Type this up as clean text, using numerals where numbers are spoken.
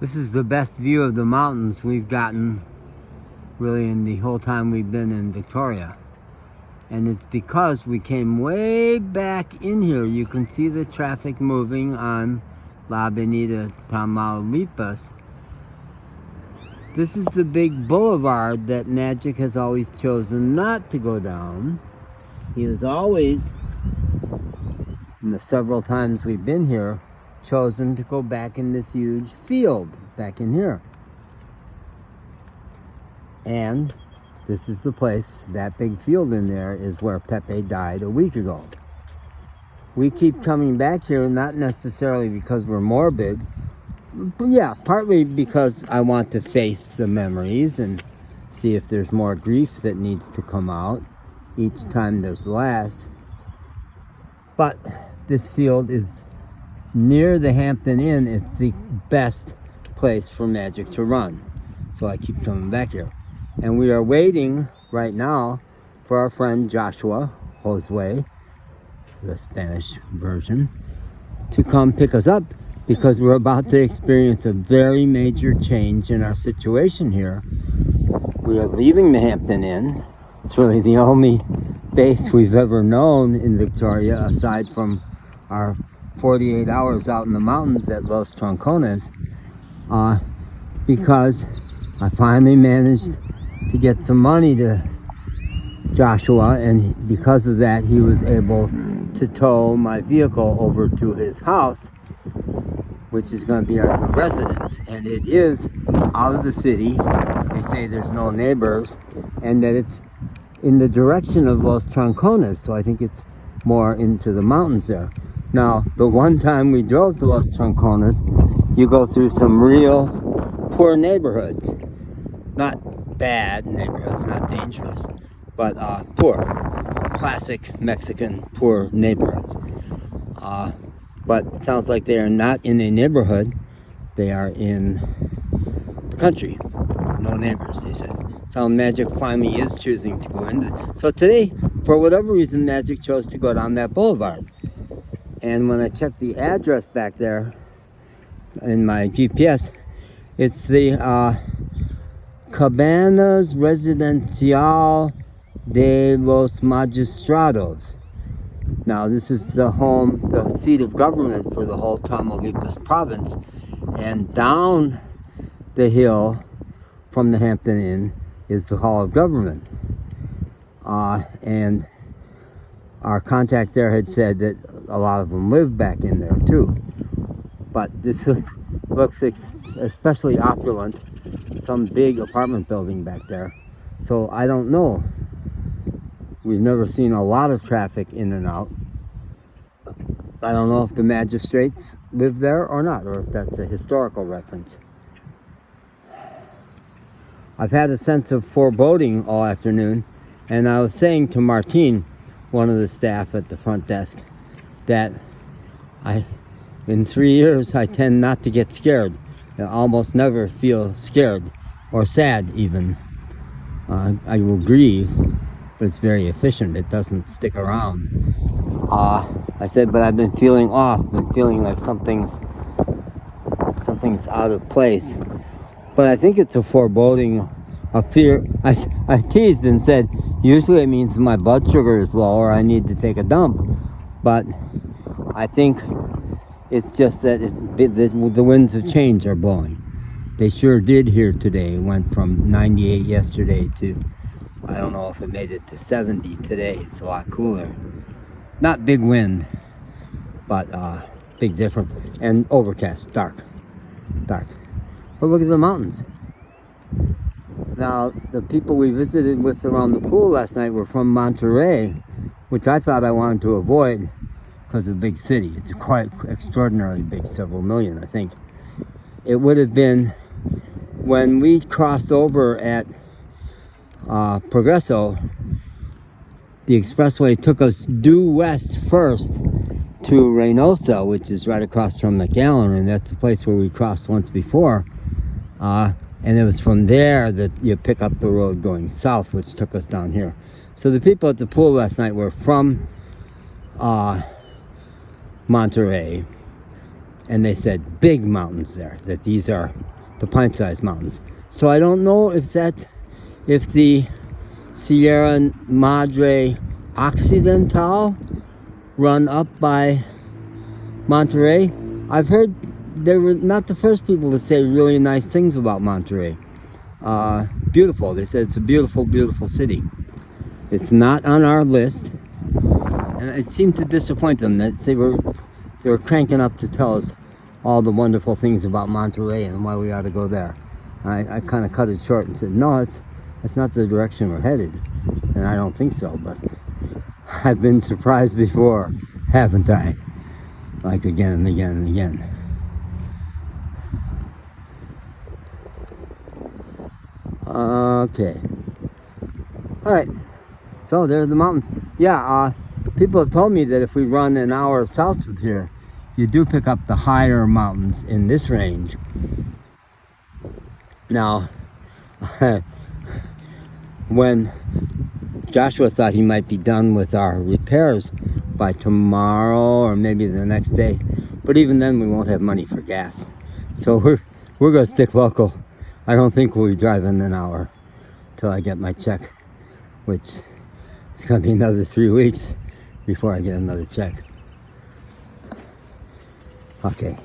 This is the best view of the mountains we've gotten really in the whole time we've been in Victoria. And it's because we came way back in here. You can see the traffic moving on La Avenida Tamaulipas. This is the big boulevard that Magic has always chosen not to go down. He has always, in the several times we've been here, chosen to go back in this huge field back in here. And this is the place, that big field in there is where Pepe died a week ago. We keep coming back here, not necessarily because we're morbid, but yeah, partly because I want to face the memories and see if there's more grief that needs to come out each time there's less. But this field is near the Hampton Inn. It's the best place for Magic to run. So I keep coming back here. And we are waiting right now for our friend Joshua Josue, the Spanish version, to come pick us up because we're about to experience a very major change in our situation here. We are leaving the Hampton Inn. It's really the only base we've ever known in Victoria aside from our 48 hours out in the mountains at Los Troncones, because I finally managed to get some money to Joshua, and because of that he was able to tow my vehicle over to his house, which is going to be our new residence. And it is out of the city. They say there's no neighbors and that it's in the direction of Los Troncones, so I think it's more into the mountains there. Now, the one time we drove to Los Troncones, you go through some real poor neighborhoods. Not bad neighborhoods, not dangerous, but poor. Classic Mexican poor neighborhoods. But it sounds like they are not in a neighborhood. They are in the country. No neighbors, they said. So Magic finally is choosing to go into. So today, for whatever reason, Magic chose to go down that boulevard. And when I checked the address back there in my GPS, it's the Cabanas Residencial de los Magistrados. Now this is the home, the seat of government for the whole Tamaulipas province. And down the hill from the Hampton Inn is the Hall of Government. And our contact there had said that a lot of them live back in there too. But this looks especially opulent. Some big apartment building back there. So I don't know. We've never seen a lot of traffic in and out. I don't know if the magistrates live there or not, or if that's a historical reference. I've had a sense of foreboding all afternoon, and I was saying to Martine, one of the staff at the front desk, that in 3 years I tend not to get scared. I almost never feel scared or sad even. I will grieve, but it's very efficient. It doesn't stick around. I said, but I've been feeling off, been feeling like something's out of place. But I think it's a foreboding, a fear. I teased and said, usually it means my blood sugar is low or I need to take a dump. But I think it's just that the winds of change are blowing. They sure did here today. It went from 98 yesterday to, I don't know if it made it to 70 today. It's a lot cooler. Not big wind, but big difference. And overcast, dark. But look at the mountains. Now, the people we visited with around the pool last night were from Monterrey, which I thought I wanted to avoid because of a big city. It's quite extraordinarily big, several million, I think. It would have been when we crossed over at Progreso. The expressway took us due west first to Reynosa, which is right across from McAllen, and that's the place where we crossed once before. And it was from there that you pick up the road going south, which took us down here. So the people at the pool last night were from Monterrey, and they said big mountains there, that these are the pint-sized mountains. So I don't know if the Sierra Madre Occidental run up by Monterey. I've heard they were not the first people to say really nice things about Monterey. Beautiful. They said it's a beautiful, beautiful city. It's not on our list, and it seemed to disappoint them that they were cranking up to tell us all the wonderful things about Monterey and why we ought to go there. I kind of cut it short and said, no, it's not the direction we're headed, and I don't think so. But I've been surprised before, haven't I? Like again and again and again. Okay. All right. So there's the mountains. Yeah. People have told me that if we run an hour south of here, you do pick up the higher mountains in this range. Now, when Joshua thought he might be done with our repairs by tomorrow or maybe the next day, but even then we won't have money for gas. So we're going to stick local. I don't think we'll be driving an hour till I get my check, which is going to be another 3 weeks before I get another check. Okay.